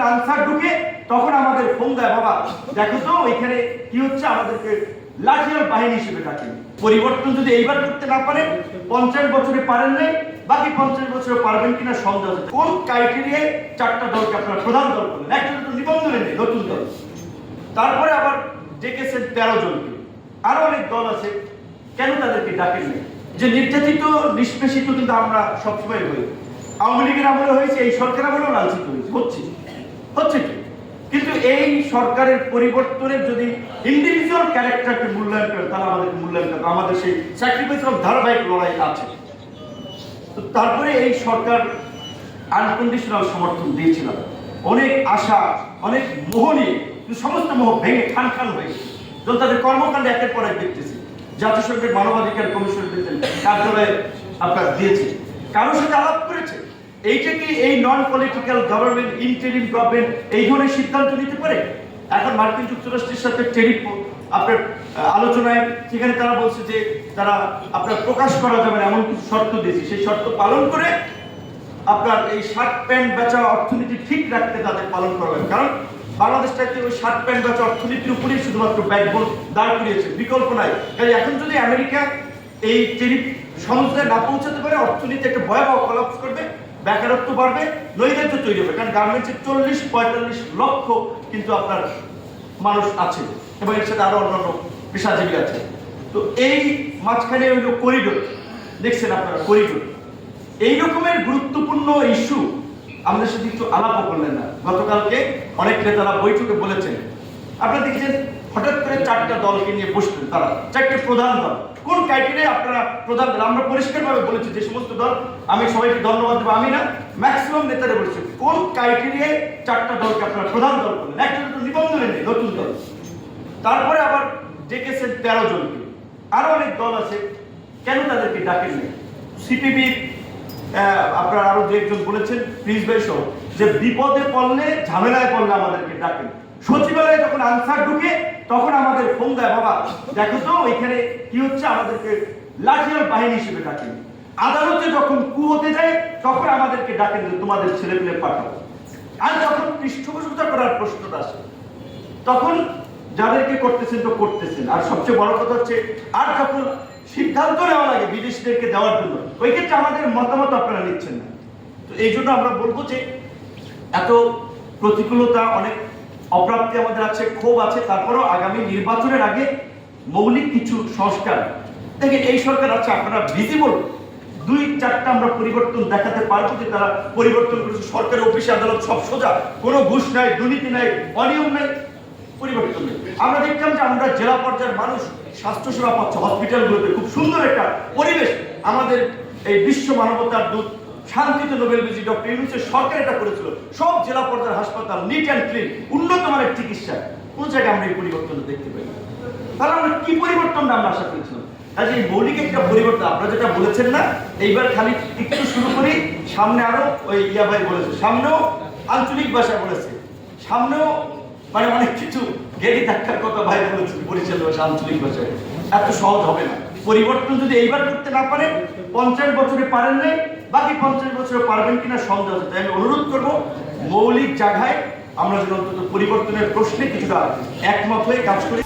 Answer ঢুকে তখন আমাদের ফোন দেয়, বাবা দেখো তো এখানে কি হচ্ছে, আমাদেরকে লাঠিয়াল বাহিনী হিসেবে ডাকেন। পরিবর্তন যদি এইবার করতে না পারেন, 50 বছরে পারেন নাই, বাকি 50 বছরে পারবেন কিনা সন্দেহ আছে। কোন ক্রাইটেরিয়ায় 4টা দলকে আপনারা প্রধান দল করলেন? একটা তো নিবন্ধনে নেই, নতুন দল। তারপরে আবার ডেকেছেন 13 জনকে, আরো অনেক দল আছে, কেন তাদেরকে ডাকেন নাই? যে নির্যাতিত নিষ্পেষিত কিন্তু আমরা সবসময় হই, আওয়ামী লীগের আমলে হয়েছে, এই সরকার আমলেও লাঞ্ছিত হচ্ছে কি? কিন্তু এই সরকারের পরিবর্তনের যদি ইন্ডিভিজুয়াল ক্যারেক্টারকে মূল্যায়ন করে, তারা আমাদেরকে মূল্যায়ন করে, আমাদের সেই স্যাক্রিফাইস অফ ধারাবাহিক লড়াই আছে। তো তারপরে এই সরকার আনকন্ডিশনাল সমর্থন দিয়েছিলাম, অনেক আশা, অনেক মোহ নিয়ে, সমস্ত মোহ ভেঙে খান খান হয়ে গেছে। যখন তাদের কর্মকাণ্ড একের পর এক দেখতেছি, জাতিসংঘের মানবাধিকার কমিশন কার্যালয়ে আপনার দিয়েছে, কারোর সাথে আলাপ করেছে, এইটা কি এই non political government, interim government এই ধরনের সিদ্ধান্ত নিতে পারে? এখন মার্কিন যুক্তরাষ্ট্রের সাথে টেরিফ আপনার আলোচনায়, সেখানে তারা বলছে যে তারা আপনার প্রকাশ করা যাবে না এমন কিছু শর্ত দিয়েছে, সেই শর্ত পালন করে আপনার এই শার্ট প্যান্ট বেচা অর্থনীতি ঠিক রাখতে তাদের পালন করা হবে। কারণ বাংলাদেশটাকে ওই শার্ট প্যান্ট বেচা অর্থনীতির উপরেই শুধুমাত্র ব্যাকবোন দাঁড় করিয়েছে, বিকল্প নাই। তাই এখন যদি আমেরিকা এই টেরিফ সমস্যায় না পৌঁছাতে পারে, অর্থনীতি একটা ভয়াবহ কলাপস করবে, বেকারত্ব বাড়বে, নৈরাজ্য তৈরি হবে। কারণ গার্মেন্টসের 40-45 লক্ষ কিন্তু আপনার মানুষ আছে এবং এর সাথে আরো অন্যান্য পেশাজীবী আছে। তো এই মাঝখানে হইল করিডোর, দেখছেন আপনারা করিডোর, এই রকমের গুরুত্বপূর্ণ ইস্যু আমাদের সাথে একটু আলাপও করলেন না। গতকালকে অনেক নেতারা বৈঠকে বলেছেন, আপনারা দেখছেন হঠাৎ করে 4টা দলকে নিয়ে বসলেন, তারা 4টে প্রধান দল। কোন ক্রাইটেরিয়ায় আপনারা প্রধান দল? আমরা পরিষ্কারভাবে বলেছি যে সমস্ত দল, আমি সবাইকে ধন্যবাদ দেবো, আমি না, ম্যাক্সিমাম নেতারা বলেছে কোন ক্রাইটেরিয়ায় 4টা দলকে আপনারা প্রধান দল করলেন? একটা তো নিবন্ধনে নেই, নতুন দল। তারপরে আবার ডেকেছেন 13 জনকে, আরো অনেক দল আছে, কেন তাদেরকে ডাকেন নাই? সিপিবি আপনারা আরো যে একজন বলেছেন, প্রিন্স ভাই সহ, যে বিপদে পড়লে, ঝামেলায় পড়লে আমাদেরকে ডাকেন। সচিবালয়ে যখন আনসার ঢুকে তখন আমাদের ফোন দেয়, বাবা দেখো তো এখানে কি হচ্ছে, আমাদেরকে লাঠিয়াল বাহিনী হিসেবে ডাকেন। আদালতে যখন কু হতে যায় তখন আমাদেরকে ডাকেন যে তোমাদের ছেলে পেলে পাঠাও। আর যখন পৃষ্ঠপোষকতা করার প্রশ্নটা আসে, তখন যাদেরকে করতেছেন তো করতেছেন। আর সবচেয়ে বড় কথা হচ্ছে, আর যখন সিদ্ধান্ত নেওয়া লাগে বিদেশিদেরকে দেওয়ার জন্য, ওই ক্ষেত্রে আমাদের মতামত আপনারা নিচ্ছেন না। তো এই জন্য আমরা বলবো যে এত প্রতিকূলতা, অনেক অপ্রাপ্তি আমাদের আছে, ক্ষোভ আছে, তারপরেও আগামী নির্বাচনের আগে মৌলিক কিছু সংস্কার দেখেন এই সরকার আছে, আপনারা ভিজিবল 2-4টা আমরা পরিবর্তন দেখাতে পারবো যে তারা পরিবর্তন করেছে। সরকারি অফিসে আদালত সব সোজা, কোনো ঘুষ নাই, দুর্নীতি নাই, অনিয়ম নাই, পরিবর্তন নেই। আমরা দেখতাম যে আমরা জেলা পর্যায়ের মানুষ স্বাস্থ্যসেবা পাচ্ছে, হসপিটালগুলোতে খুব সুন্দর একটা পরিবেশ। আমাদের এই বিশ্ব মানবতার দূত শান্তিতে নোবেল বিজয়ী ডক্টর ইউনূসের সরকার এটা করেছিল, সব জেলা পর্যায়ের হাসপাতাল নিট অ্যান্ড ক্লিন, উন্নত মানের চিকিৎসা। কোন জায়গায় আমরা এই পরিবর্তন দেখতে পাই? তাহলে আমরা কি পরিবর্তনটা আমরা আশা করেছিলাম? কাজে এই মৌলিক একটা পরিবর্তন আপনারা যেটা বলেছেন না, এইবার খালি একটু শুরু করি, সামনে আরো ওই ইয়া ভাই বলেছে, সামনেও আঞ্চলিক ভাষায় বলেছে, সামনেও মানে অনেক কিছু গেড়ি ধাক্কার কথা ভাই বলেছে বরিশাল ভাষা, আঞ্চলিক ভাষায়। এত সহজ হবে না। পরিবর্তন যদি এইবার করতে না পারেন, 50 বছরে পারেন নাই, বাকি 50 বছরে পারবেন কিনা সন্দেহ আছে। তাই আমি অনুরোধ করবো, মৌলিক জায়গায় আমরা যেন অন্তত পরিবর্তনের প্রশ্নে কিছুটা একমত হয়ে কাজ করি।